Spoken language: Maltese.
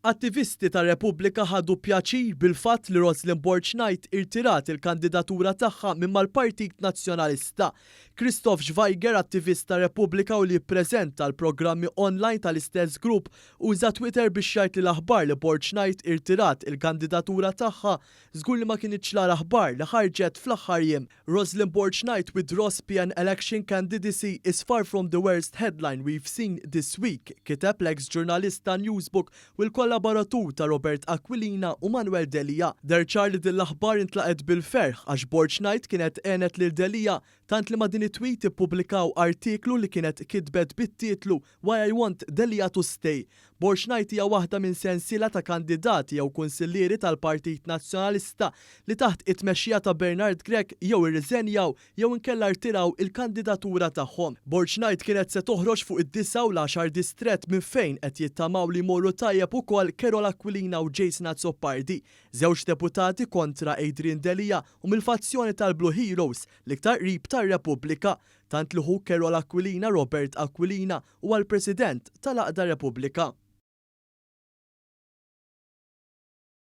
Attivisti ta' Repubblika ħadu pjaċir bil-fatt li Roslyn Borchnight irtirat il-kandidatura tagħha minn mal-Partit Nazzjonalista. Christoph Schweiger, attivist ta' Repubblika u li jippreżenta l-programmi online tal-istess grupp, uża Twitter biex jgħid li l-aħbar li Borchnight irtirat il-kandidatura tagħha żgur li ma kienx l-aħbar li ħarġet fl-aħħar jiem. Roslyn Borchnight withdraws PN election candidacy is far from the worst headline we've seen this week, kiteb l-ex-ġurnalist ta' Newsbook u l-kollaboratur ta' Robert Aquilina u Manuel Delia. Derċar li din l-aħbar intlaqet bil-ferħ għax Borchnight kienet għenet lil Delia tant li ma din it-tweet ippubblikaw artiklu li kienet kitbet bit-titlu Why I Want Delia to Stay. Borchnight hija waħda minn sensiela ta' kandidati jew kunsillieri tal-Partit Nazzjonalista li taħt it-tmexxija ta' Bernard Grech jew irriżenjaw jew inkella rtiraw il-kandidatura tagħhom. Borchnight kienet se toħroġ fuq id-9 u l-10 distret minn fejn qed jittamaw li jmorru tajjeb ukoll Carol Aquilina u Jason Azzopardi, żewġ deputati kontra Adrian Delia u mill-fazzjoni tal-Blue Heroes l-iktar qrib tar-Repubblika, tant li hu Carol Aquilina Robert Aquilina huwa l-President tal-Aqda Repubblika.